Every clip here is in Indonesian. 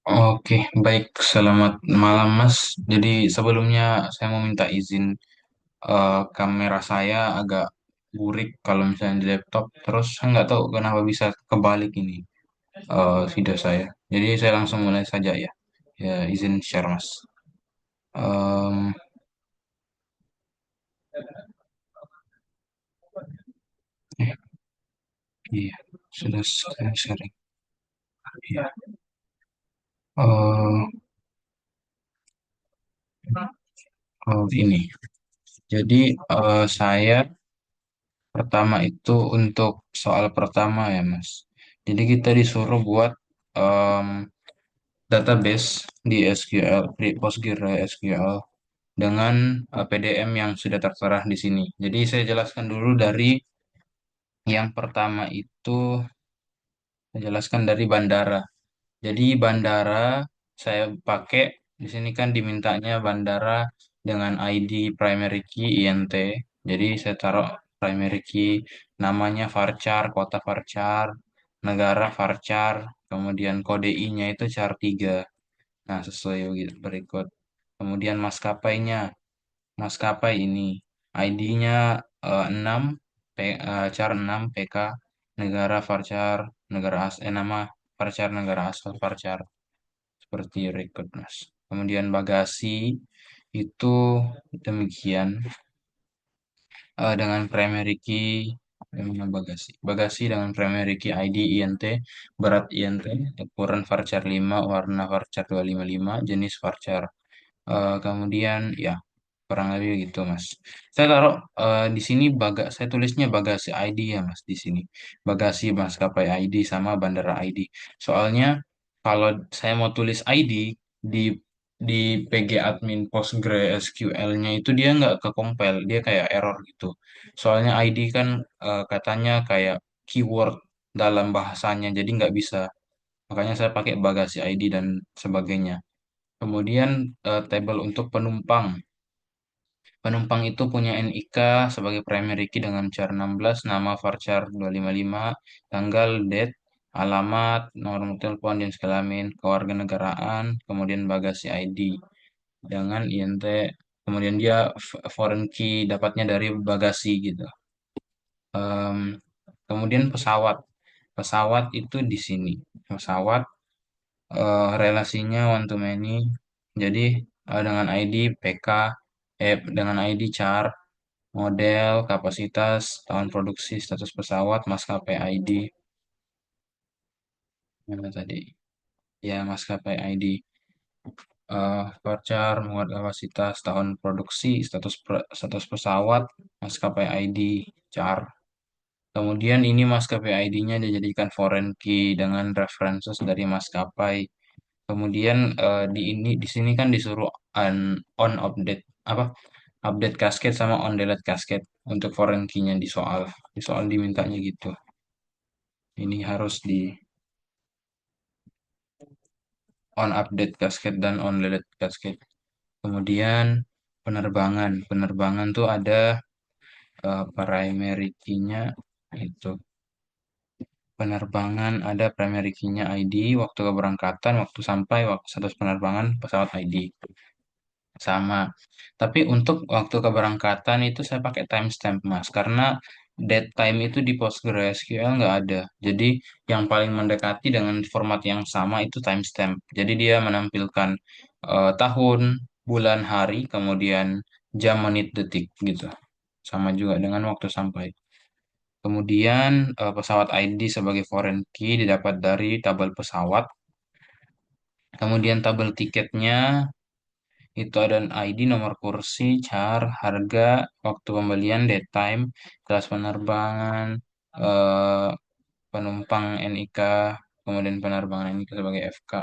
Oke, baik. Selamat malam, Mas. Jadi sebelumnya saya mau minta izin, kamera saya agak burik kalau misalnya di laptop. Terus saya nggak tahu kenapa bisa kebalik ini video saya. Jadi saya langsung mulai saja ya. Ya, izin share, Mas. Em, eh, iya, sudah saya sharing. Iya. Eh, ini. Jadi saya pertama itu untuk soal pertama ya, Mas. Jadi kita disuruh buat em, database di SQL, di PostgreSQL dengan PDM yang sudah tertera di sini. Jadi saya jelaskan dulu dari yang pertama itu, saya jelaskan dari bandara. Jadi bandara saya pakai di sini kan dimintanya bandara dengan ID primary key INT. Jadi saya taruh primary key, namanya varchar, kota varchar, negara varchar, kemudian kode I-nya itu char 3. Nah, sesuai berikut. Kemudian maskapainya, maskapai ini ID-nya 6, char 6 PK, negara varchar, nama varchar negara asal varchar seperti record, Mas. Kemudian bagasi itu demikian dengan primary key dengan bagasi. Bagasi dengan primary key ID INT, berat INT, ukuran varchar 5, warna varchar 255, jenis varchar. Kemudian ya kurang lebih gitu, Mas. Saya taruh di sini saya tulisnya bagasi ID ya, Mas, di sini. Bagasi maskapai ID sama bandara ID. Soalnya kalau saya mau tulis ID di PG admin PostgreSQL-nya itu dia nggak ke compile, dia kayak error gitu. Soalnya ID kan katanya kayak keyword dalam bahasanya, jadi nggak bisa. Makanya saya pakai bagasi ID dan sebagainya. Kemudian tabel untuk penumpang. Penumpang itu punya NIK sebagai primary key dengan char 16, nama varchar 255, tanggal, date, alamat, nomor telepon, jenis kelamin, kewarganegaraan, kemudian bagasi ID dengan INT, kemudian dia foreign key dapatnya dari bagasi gitu. Em, Kemudian pesawat. Pesawat itu di sini. Pesawat relasinya one to many. Jadi dengan ID PK, dengan ID char, model, kapasitas, tahun produksi, status pesawat, maskapai ID. Mana tadi? Ya, maskapai ID. Voucher, muat kapasitas, tahun produksi, status pesawat, maskapai ID, char. Kemudian ini maskapai ID-nya dijadikan foreign key dengan references dari maskapai. Kemudian di sini kan disuruh on update apa update cascade sama on delete cascade untuk foreign key-nya di soal dimintanya gitu. Ini harus di on update cascade dan on delete cascade. Kemudian penerbangan. Penerbangan tuh ada primary key-nya itu. Penerbangan ada primary key-nya ID, waktu keberangkatan, waktu sampai, waktu status penerbangan, pesawat ID. Sama. Tapi untuk waktu keberangkatan itu saya pakai timestamp, Mas, karena date time itu di PostgreSQL nggak ada. Jadi yang paling mendekati dengan format yang sama itu timestamp. Jadi dia menampilkan tahun, bulan, hari, kemudian jam, menit, detik gitu. Sama juga dengan waktu sampai. Kemudian pesawat ID sebagai foreign key didapat dari tabel pesawat. Kemudian tabel tiketnya itu ada ID, nomor kursi, char, harga, waktu pembelian, date time, kelas penerbangan, eh, penumpang NIK, kemudian penerbangan NIK sebagai FK.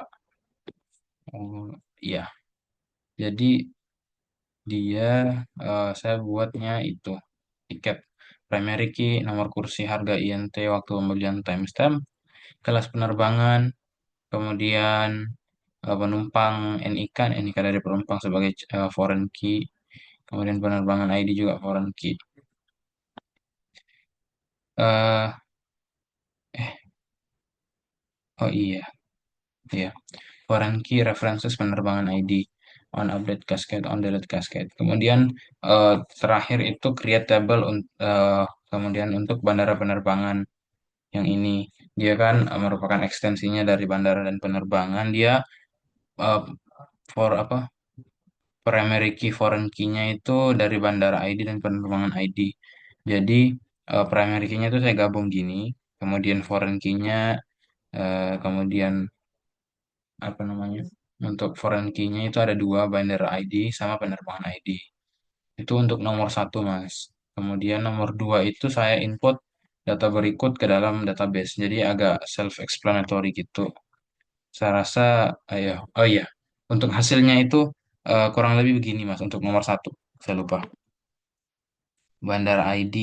Oh, iya, jadi dia saya buatnya itu tiket primary key, nomor kursi, harga INT, waktu pembelian, timestamp, kelas penerbangan, kemudian penumpang NIK dari penumpang sebagai foreign key, kemudian penerbangan ID juga foreign key. eh Oh iya, iya. Foreign key references penerbangan ID on update cascade on delete cascade. Kemudian terakhir itu create table kemudian untuk bandara penerbangan yang ini dia kan merupakan ekstensinya dari bandara dan penerbangan. Dia eh, for apa primary key foreign key-nya itu dari bandara ID dan penerbangan ID. Jadi primary key-nya itu saya gabung gini, kemudian foreign key-nya kemudian apa namanya? Untuk foreign key-nya itu ada dua, bandara ID sama penerbangan ID. Itu untuk nomor satu, Mas. Kemudian nomor dua itu saya input data berikut ke dalam database. Jadi agak self-explanatory gitu. Saya rasa, ayo, oh iya, untuk hasilnya itu kurang lebih begini, Mas. Untuk nomor satu, saya lupa. Bandara ID,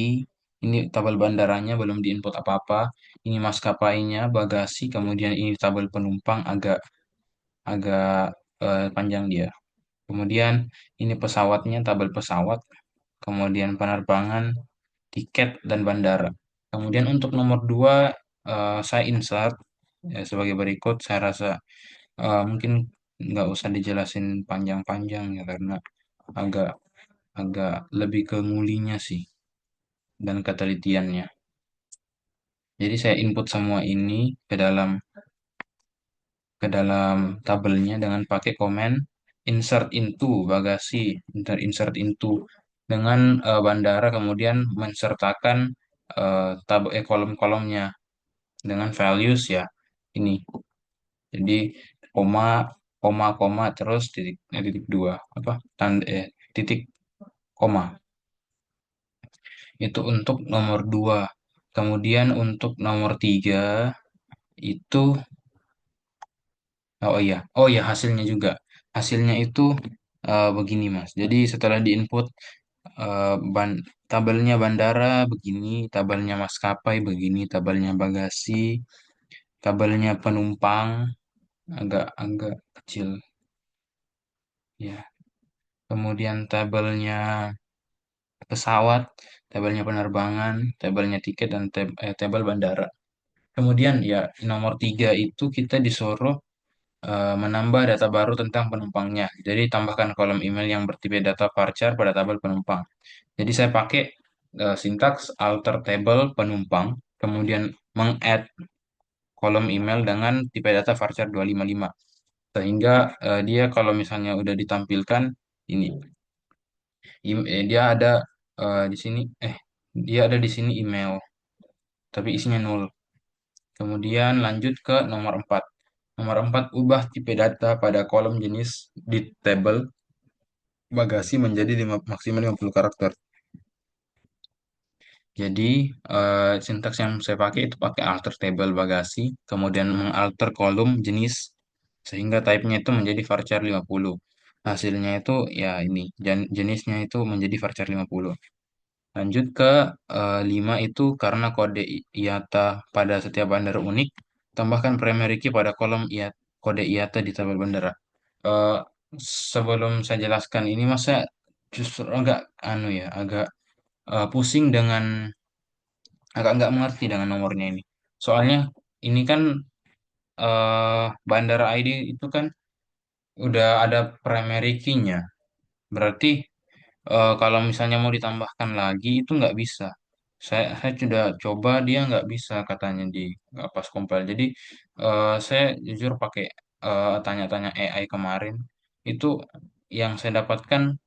ini tabel bandaranya belum diinput apa-apa. Ini maskapainya, bagasi, kemudian ini tabel penumpang agak agak panjang dia. Kemudian ini pesawatnya, tabel pesawat, kemudian penerbangan, tiket, dan bandara. Kemudian untuk nomor dua, saya insert sebagai berikut. Saya rasa mungkin nggak usah dijelasin panjang-panjang ya karena agak agak lebih ke ngulinya sih dan ketelitiannya. Jadi saya input semua ini ke dalam tabelnya dengan pakai komen insert into bagasi, insert into dengan bandara kemudian mensertakan kolom-kolomnya dengan values ya ini. Jadi koma koma terus titik dua apa tanda titik koma itu untuk nomor dua. Kemudian untuk nomor tiga itu oh iya hasilnya juga. Hasilnya itu begini Mas. Jadi setelah diinput eh, ban tabelnya bandara begini, tabelnya maskapai begini, tabelnya bagasi, tabelnya penumpang agak agak kecil ya. Kemudian tabelnya pesawat, tabelnya penerbangan, tabelnya tiket dan tabel bandara. Kemudian ya nomor tiga itu kita disuruh menambah data baru tentang penumpangnya. Jadi tambahkan kolom email yang bertipe data varchar pada tabel penumpang. Jadi saya pakai sintaks alter table penumpang, kemudian meng-add kolom email dengan tipe data varchar 255. Sehingga dia kalau misalnya udah ditampilkan ini dia ada di sini dia ada di sini email, tapi isinya nol. Kemudian lanjut ke nomor 4. Nomor 4 ubah tipe data pada kolom jenis di table bagasi menjadi maksimal 50 karakter. Jadi sintaks yang saya pakai itu pakai alter table bagasi, kemudian mengalter kolom jenis sehingga type-nya itu menjadi varchar 50. Hasilnya itu ya ini jenisnya itu menjadi varchar 50. Lanjut ke 5 itu karena kode IATA pada setiap bandara unik, tambahkan primary key pada kolom kode IATA di tabel bandara. Eh, Sebelum saya jelaskan ini, masa justru agak agak pusing dengan agak nggak mengerti dengan nomornya ini. Soalnya ini kan bandara ID itu kan udah ada primary key-nya. Berarti kalau misalnya mau ditambahkan lagi itu nggak bisa. Saya sudah coba dia nggak bisa katanya di pas compile. Jadi saya jujur pakai tanya-tanya AI kemarin itu yang saya dapatkan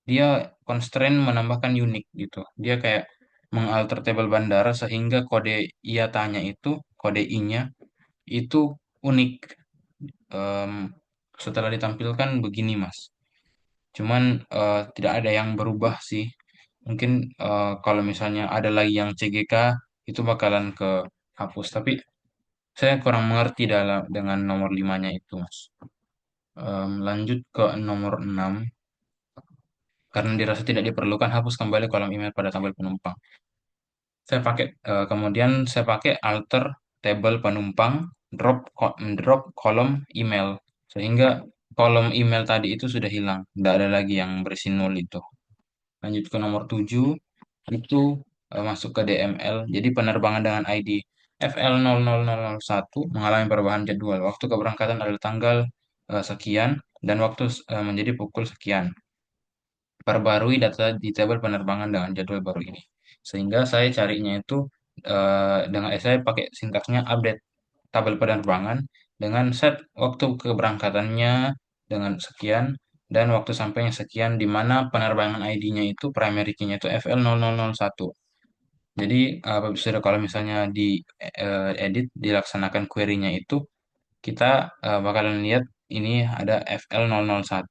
dia constraint menambahkan unik gitu. Dia kayak mengalter table bandara sehingga kode IATA-nya itu kode I-nya itu unik. Em, Setelah ditampilkan begini Mas. Cuman tidak ada yang berubah sih. Mungkin kalau misalnya ada lagi yang CGK itu bakalan ke hapus. Tapi saya kurang mengerti dengan nomor limanya itu, Mas. Lanjut ke nomor 6. Karena dirasa tidak diperlukan, hapus kembali kolom email pada tabel penumpang. Kemudian saya pakai alter table penumpang, drop kolom email. Sehingga kolom email tadi itu sudah hilang. Tidak ada lagi yang berisi nol itu. Lanjut ke nomor 7 itu masuk ke DML. Jadi penerbangan dengan ID. FL00001 mengalami perubahan jadwal. Waktu keberangkatan adalah tanggal sekian dan waktu menjadi pukul sekian. Perbarui data di tabel penerbangan dengan jadwal baru ini. Sehingga saya carinya itu dengan saya pakai sintaksnya update tabel penerbangan dengan set waktu keberangkatannya dengan sekian dan waktu sampainya sekian di mana penerbangan ID-nya itu primary key-nya itu FL0001. Jadi sudah kalau misalnya di edit dilaksanakan query-nya itu kita bakalan lihat ini ada FL001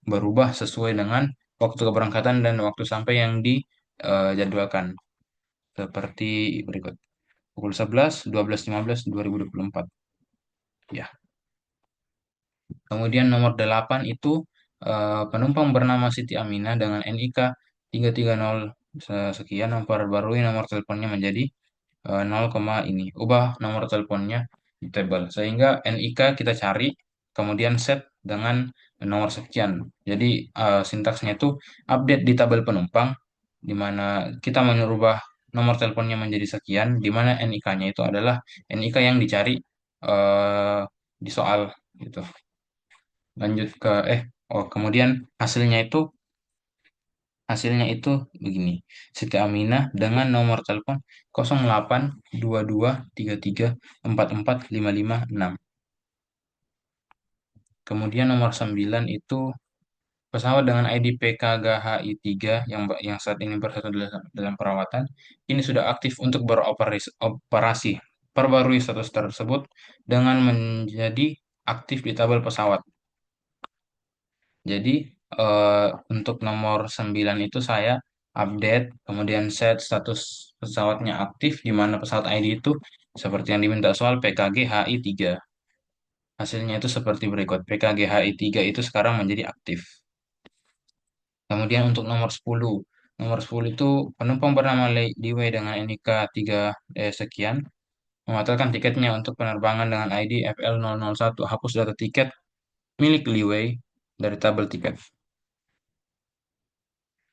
berubah sesuai dengan waktu keberangkatan dan waktu sampai yang dijadwalkan seperti berikut. Pukul 11, 12.15, 2024. Ya. Kemudian nomor 8 itu penumpang bernama Siti Aminah dengan NIK 330 sekian memperbarui nomor teleponnya menjadi 0, ini. Ubah nomor teleponnya di tabel. Sehingga NIK kita cari, kemudian set dengan nomor sekian. Jadi sintaksnya itu update di tabel penumpang, di mana kita merubah nomor teleponnya menjadi sekian, di mana NIK-nya itu adalah NIK yang dicari eh, di soal gitu. Lanjut ke kemudian hasilnya itu begini. Siti Aminah dengan nomor telepon 082233445556. Kemudian nomor 9 itu pesawat dengan ID PKGHI3 yang saat ini bersatu dalam perawatan ini sudah aktif untuk beroperasi. Perbarui status tersebut dengan menjadi aktif di tabel pesawat. Jadi untuk nomor 9 itu saya update, kemudian set status pesawatnya aktif, di mana pesawat ID itu seperti yang diminta soal PKG HI3. Hasilnya itu seperti berikut. PKG HI3 itu sekarang menjadi aktif. Kemudian untuk nomor 10. Nomor 10 itu penumpang bernama Liwei dengan NIK 3 sekian membatalkan tiketnya untuk penerbangan dengan ID FL001. Hapus data tiket milik Liwei dari tabel tiket.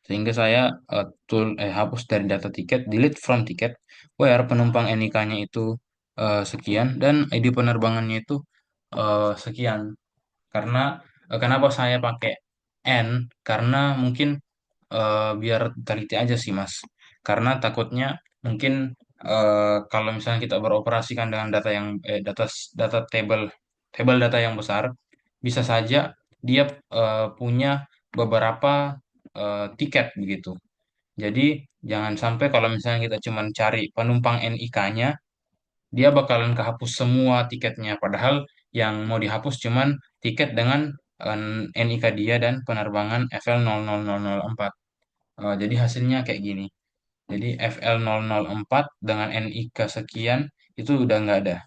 Sehingga saya hapus dari data tiket, delete from tiket, where penumpang NIK-nya itu sekian dan ID penerbangannya itu sekian. Karena kenapa saya pakai N? Karena mungkin biar teliti aja sih Mas. Karena takutnya mungkin kalau misalnya kita beroperasikan dengan data yang data data table data yang besar, bisa saja dia punya beberapa tiket begitu. Jadi jangan sampai kalau misalnya kita cuma cari penumpang NIK-nya, dia bakalan kehapus semua tiketnya. Padahal yang mau dihapus cuman tiket dengan NIK dia dan penerbangan FL00004. Jadi hasilnya kayak gini. Jadi FL004 dengan NIK sekian itu udah nggak ada.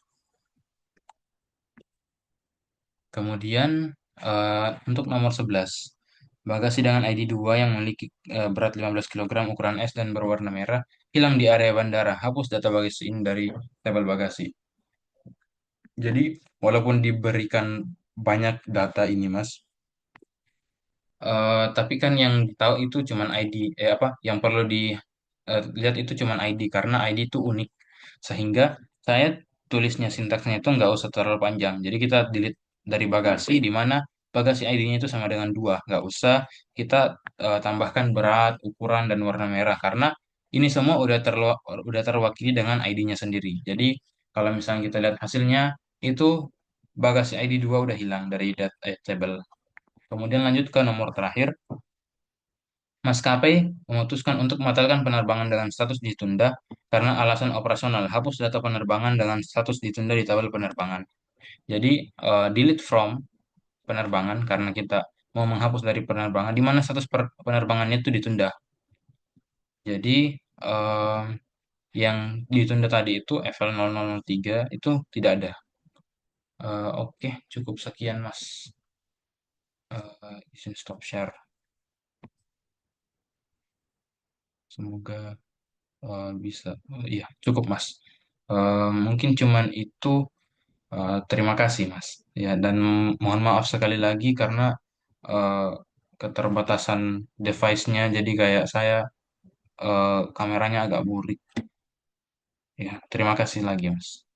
Kemudian untuk nomor 11, bagasi dengan ID 2 yang memiliki berat 15 kg, ukuran S dan berwarna merah, hilang di area bandara. Hapus data bagasi ini dari tabel bagasi. Jadi, walaupun diberikan banyak data ini, Mas, tapi kan yang tahu itu cuman ID, yang perlu dilihat itu cuman ID, karena ID itu unik. Sehingga saya tulisnya sintaksnya itu nggak usah terlalu panjang. Jadi kita delete dari bagasi, di mana bagasi ID-nya itu sama dengan 2. Nggak usah kita tambahkan berat, ukuran, dan warna merah. Karena ini semua udah terwakili dengan ID-nya sendiri. Jadi kalau misalnya kita lihat hasilnya, itu bagasi ID 2 udah hilang dari table. Kemudian lanjut ke nomor terakhir. Maskapai memutuskan untuk membatalkan penerbangan dengan status ditunda karena alasan operasional. Hapus data penerbangan dengan status ditunda di tabel penerbangan. Jadi, delete from penerbangan karena kita mau menghapus dari penerbangan di mana status penerbangannya itu ditunda. Jadi, yang ditunda tadi itu FL0003 itu tidak ada. Oke, cukup sekian, Mas. Izin stop share. Semoga bisa. Iya, cukup, Mas. Mungkin cuman itu. Terima kasih, Mas. Ya, dan mohon maaf sekali lagi karena eh, keterbatasan device-nya, jadi kayak saya kameranya agak burik. Ya, terima kasih lagi, Mas.